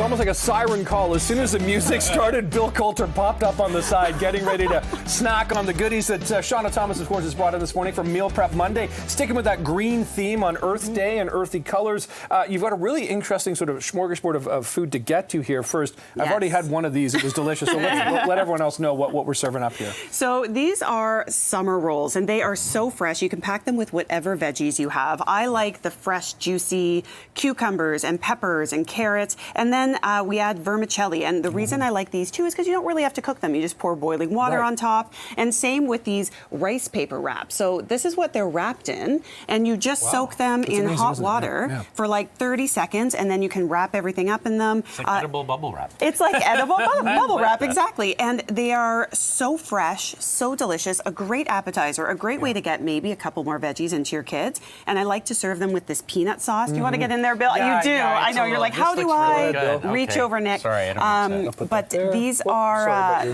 almost like a siren call. As soon as the music started, Bill Coulter popped up on the side, getting ready to snack on the goodies that Seanna Thomas, of course, has brought in this morning for Meal Prep Monday. Sticking with that green theme on Earth Day and earthy colors, you've got a really interesting sort of smorgasbord of food to get to here first. Yes. I've already had one of these. It was delicious. So let everyone else know what we're serving up here. So these are summer rolls, and they are so fresh. You can pack them with whatever veggies you have. I like the fresh, juicy cucumbers and peppers and carrots. And then we add vermicelli. And the reason I like these too is because you don't really have to cook them. You just pour boiling water on top. And same with these rice paper wraps. So this is what they're wrapped in. And you just soak them in hot water for like 30 seconds. And then you can wrap everything up in them. It's like edible bubble wrap. It's like edible bubble wrap, exactly. And they are so fresh, so delicious, a great appetizer, a great way to get maybe a couple more veggies into your kids. And I like to serve them with this peanut sauce. Do you want to get in there, Bill? Yeah, you do. I know. You're like, how do I reach over, Nick? Sorry, I don't but these are,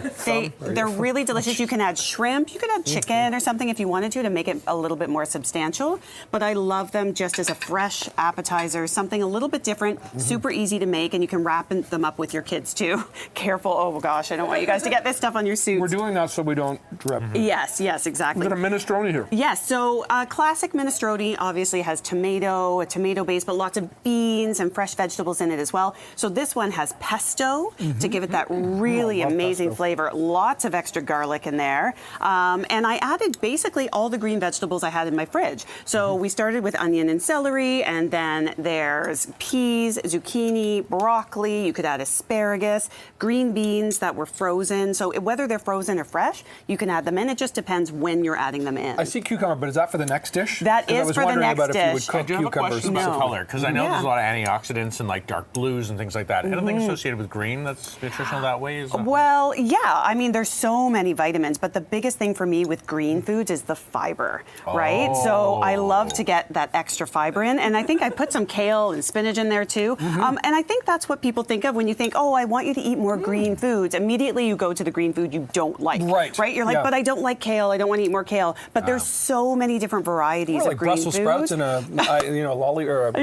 they're really delicious. You can add shrimp. You could add chicken or something if you wanted to make it a little bit more substantial. But I love them just as a fresh appetizer, something a little bit different, super easy to make, and you can wrap them up with your kids too. Careful. Oh gosh, I don't want you guys to get this stuff on your suits. We're doing that so we don't drip. Yes, exactly. We've got a minestrone here. Yes, so classic minestrone obviously has a tomato base, but lots of beans and fresh vegetables in it as well. So this one has pesto to give it that really amazing flavor. Lots of extra garlic in there. And I added basically all the green vegetables I had in my fridge. So we started with onion and celery, and then there's peas, zucchini, broccoli. You could add asparagus, green beans that were frozen. So whether they're frozen or fresh, you can add them in. It just depends when you're adding them in. I see cucumber, but is that for the next dish? That is for the next dish. I do have a question about color, because I know there's a lot of antioxidants and like dark blues and things like that. Anything associated with green that's nutritional that way? Well, yeah. I mean, there's so many vitamins, but the biggest thing for me with green foods is the fiber, right? So I love to get that extra fiber in, and I think I put some kale and spinach in there too. And I think that's what people think of when you think, oh, I want you to eat more green foods. Immediately you go to the green food you don't like, right? You're like, but I don't like kale. I don't want to eat more kale. But there's so many different varieties of green Brussels food. sprouts in a lolly or a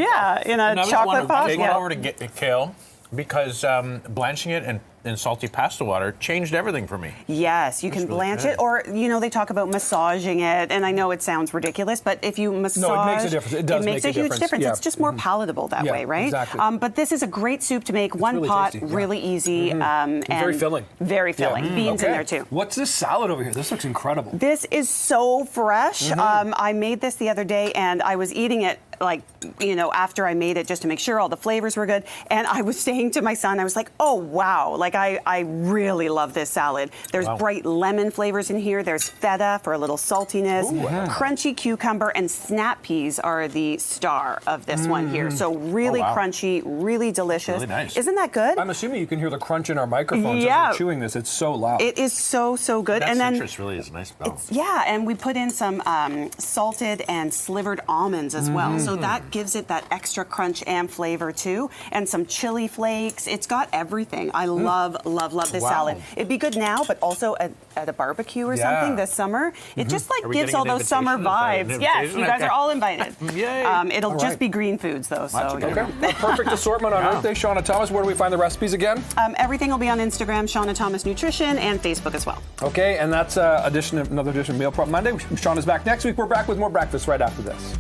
in a chocolate pot. I went over to get kale because blanching it in salty pasta water changed everything for me. Yes, you can blanch it, or they talk about massaging it, and I know it sounds ridiculous, but if you massage, no, it makes a difference. It does makes a huge difference. Yeah. It's just more palatable that way, right? Exactly. But this is a great soup to make. One really pot, tasty, really easy, and very filling. Very filling. Beans in there too. What's this salad over here? This looks incredible. This is so fresh. I made this the other day, and I was eating it after I made it just to make sure all the flavors were good. And I was saying to my son, I was like, oh, wow. Like, I really love this salad. There's bright lemon flavors in here. There's feta for a little saltiness. Crunchy cucumber and snap peas are the star of this one here. So really crunchy, really delicious. Really nice. Isn't that good? I'm assuming you can hear the crunch in our microphones as we're chewing this. It's so loud. It is so, so good. That and then citrus really is a nice balance. and we put in some salted and slivered almonds as well. So that gives it that extra crunch and flavor too. And some chili flakes. It's got everything. I love this salad. It'd be good now, but also at a barbecue or something this summer. It just gives all those summer vibes. Yes, you guys are all invited. Yay. It'll just be green foods though. So a perfect assortment on Earth Day. Seanna Thomas, where do we find the recipes again? Everything will be on Instagram, Seanna Thomas Nutrition, and Facebook as well. Okay, and that's another edition of Meal Prep Monday. Seanna's back next week. We're back with more breakfast right after this.